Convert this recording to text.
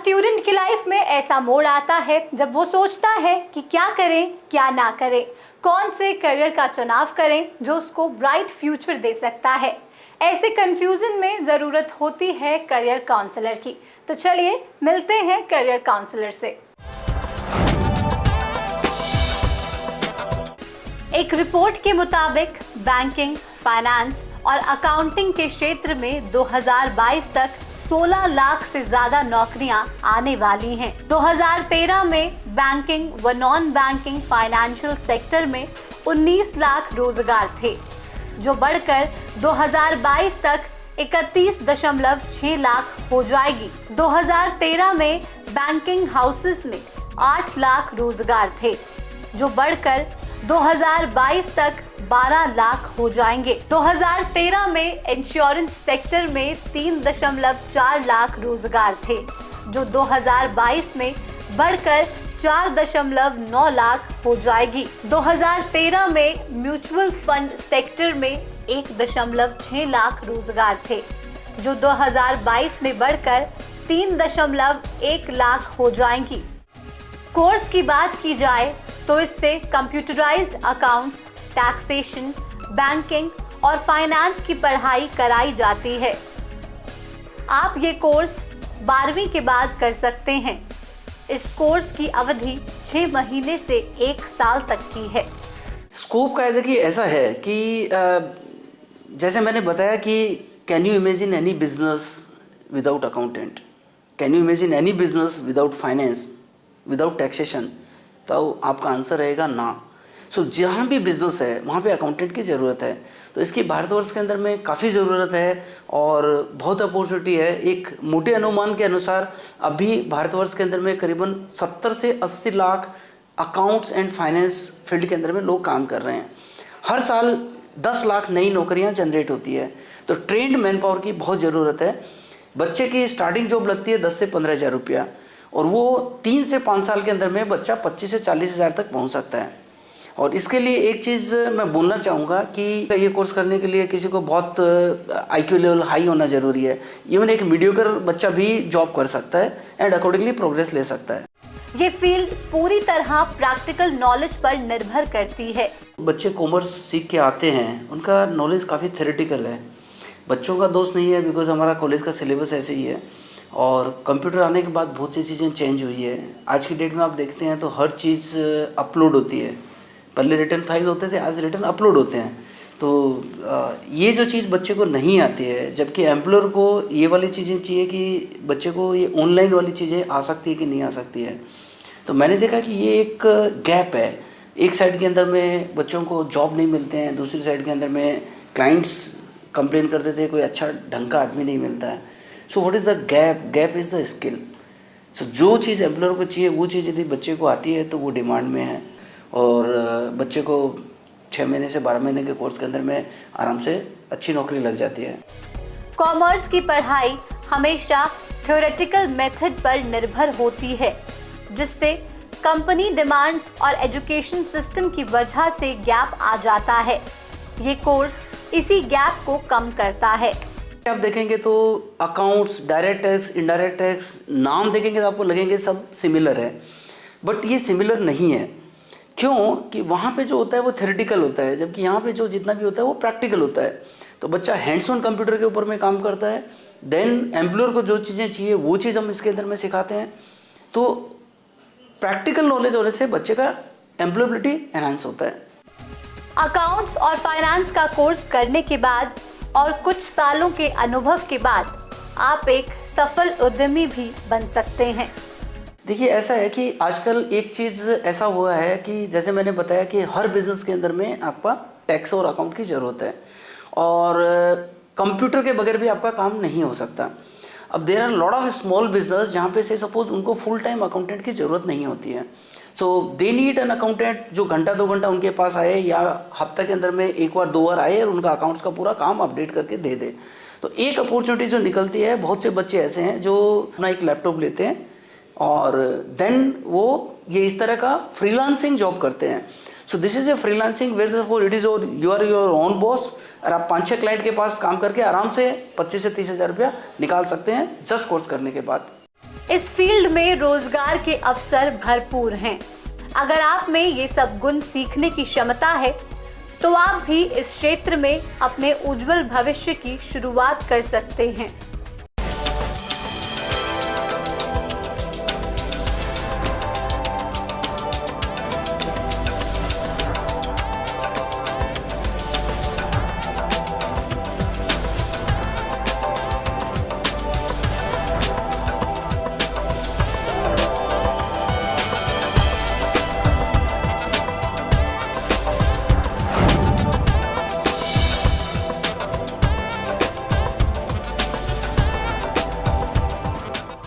Student की life में ऐसा मोड़ आता है जब वो सोचता है कि क्या करें क्या ना करें, कौन से करियर का चुनाव करें जो उसको ब्राइट फ्यूचर दे सकता है। ऐसे कंफ्यूजन में ज़रूरत होती है करियर काउंसलर की। तो चलिए मिलते हैं करियर काउंसलर से। एक रिपोर्ट के मुताबिक बैंकिंग, फाइनेंस और अकाउंटिंग के क्षेत्र में 2022 तक 16 लाख से ज्यादा नौकरियां आने वाली हैं। 2013 में बैंकिंग व नॉन बैंकिंग फाइनेंशियल सेक्टर में 19 लाख रोजगार थे, जो बढ़कर 2022 तक 31.6 लाख हो जाएगी। 2013 में बैंकिंग हाउसेस में 8 लाख रोजगार थे, जो बढ़कर 2022 तक 12 लाख हो जाएंगे। 2013 में इंश्योरेंस सेक्टर में 3.4 लाख रोजगार थे, जो 2022 में बढ़कर 4.9 लाख हो जाएगी। 2013 में म्यूचुअल फंड सेक्टर में 1.6 लाख रोजगार थे, जो 2022 में बढ़कर 3.1 लाख हो जाएंगी। कोर्स की बात की जाए तो इससे कंप्यूटराइज्ड अकाउंट्स, टैक्सेशन, बैंकिंग और फाइनेंस की पढ़ाई कराई जाती है। आप ये कोर्स 12वीं के बाद कर सकते हैं। इस कोर्स की अवधि 6 महीने से 1 साल तक की है। स्कोप का देखिए ऐसा है कि जैसे मैंने बताया कि can you imagine any business without accountant, can you imagine any business without finance, without taxation, तो आपका आंसर रहेगा ना। सो जहाँ भी बिजनेस है वहाँ पे अकाउंटेंट की ज़रूरत है। तो इसकी भारतवर्ष के अंदर में काफ़ी ज़रूरत है और बहुत अपॉर्चुनिटी है। एक मोटे अनुमान के अनुसार अभी भारतवर्ष के अंदर में करीबन 70 से 80 lakh accounts and finance field के अंदर में लोग काम कर रहे हैं। हर साल 10 लाख नई नौकरियाँ जनरेट होती है। तो ट्रेंड मैन पावर की बहुत ज़रूरत है। बच्चे की स्टार्टिंग जॉब लगती है 10 से 15 हज़ार रुपया, और वो 3 से 5 साल के अंदर में बच्चा 25 से 40 हज़ार तक पहुंच सकता है। और इसके लिए एक चीज़ मैं बोलना चाहूँगा कि ये कोर्स करने के लिए किसी को बहुत आईक्यू लेवल हाई होना ज़रूरी है। इवन एक मीडियोकर बच्चा भी जॉब कर सकता है एंड अकॉर्डिंगली प्रोग्रेस ले सकता है। ये फील्ड पूरी तरह प्रैक्टिकल नॉलेज पर निर्भर करती है। बच्चे कॉमर्स सीख के आते हैं, उनका नॉलेज काफ़ी थ्योरेटिकल है। बच्चों का दोष नहीं है, बिकॉज हमारा कॉलेज का सिलेबस ऐसे ही है। और कंप्यूटर आने के बाद बहुत सी चीज़ें चेंज हुई है। आज की डेट में आप देखते हैं तो हर चीज़ अपलोड होती है। पहले रिटर्न फाइल होते थे, आज रिटर्न अपलोड होते हैं। तो ये जो चीज़ बच्चे को नहीं आती है, जबकि एम्प्लॉयर को ये वाली चीज़ें चाहिए कि बच्चे को ये ऑनलाइन वाली चीज़ें आ सकती है कि नहीं आ सकती है। तो मैंने देखा कि ये एक गैप है। एक साइड के अंदर में बच्चों को जॉब नहीं मिलते हैं, दूसरी साइड के अंदर में क्लाइंट्स कंप्लेन करते थे कोई अच्छा ढंग का आदमी नहीं मिलता है। So what is the gap? Gap is the skill. So जो चीज़ एम्प्लॉयर को चाहिए वो चीज़ यदि बच्चे को आती है तो वो डिमांड में है। और बच्चे को 6 महीने से 12 महीने के कोर्स के अंदर में आराम से अच्छी नौकरी लग जाती है। कॉमर्स की पढ़ाई हमेशा थ्योरेटिकल मेथड पर निर्भर होती है, जिससे कंपनी डिमांड्स और एजुकेशन सिस्टम की वजह से गैप आ जाता है। ये कोर्स इसी गैप को कम करता है। आप देखेंगे तो accounts, direct tax, indirect tax, नाम देखेंगे तो आपको लगेंगे सब सिमिलर है, बट ये सिमिलर नहीं है। क्यों? कि वहाँ पे जो होता है वो थ्योरेटिकल होता है, जबकि यहाँ पे जो जितना भी होता है वो प्रैक्टिकल होता है। तो बच्चा हैंड्स ऑन कंप्यूटर के ऊपर में काम करता है। देन एम्प्लॉयर को जो चीज़ें चाहिए वो चीज़ हम इसके अंदर में सिखाते हैं। तो प्रैक्टिकल नॉलेज होने से बच्चे का एम्प्लॉयबिलिटी एनहांस होता है। अकाउंट्स और फाइनेंस का कोर्स करने के बाद और कुछ सालों के अनुभव के बाद आप एक सफल उद्यमी भी बन सकते हैं। देखिए ऐसा है कि आजकल एक चीज़ ऐसा हुआ है कि जैसे मैंने बताया कि हर बिजनेस के अंदर में आपका टैक्स और अकाउंट की ज़रूरत है, और कंप्यूटर के बगैर भी आपका काम नहीं हो सकता। अब there are lot of small business जहाँ पे से सपोज उनको फुल टाइम अकाउंटेंट की ज़रूरत नहीं होती है। सो दे नीड एन अकाउंटेंट जो घंटा 2 घंटा उनके पास आए, या हफ्ते के अंदर में 1 बार 2 बार आए और उनका अकाउंट्स का पूरा काम अपडेट करके दे दे। तो एक अपॉर्चुनिटी जो निकलती है, बहुत से बच्चे ऐसे हैं जो अपना एक लैपटॉप लेते हैं और देन वो ये इस तरह का फ्रीलांसिंग जॉब करते हैं। So this is a freelancing where suppose it is you are your own boss, और आप 5-6 क्लाइंट के पास काम करके आराम से 25 से 30 हज़ार रुपया निकाल सकते हैं जस्ट कोर्स करने के बाद। इस फील्ड में रोजगार के अवसर भरपूर हैं। अगर आप में ये सब गुण सीखने की क्षमता है तो आप भी इस क्षेत्र में अपने उज्जवल भविष्य की शुरुआत कर सकते हैं।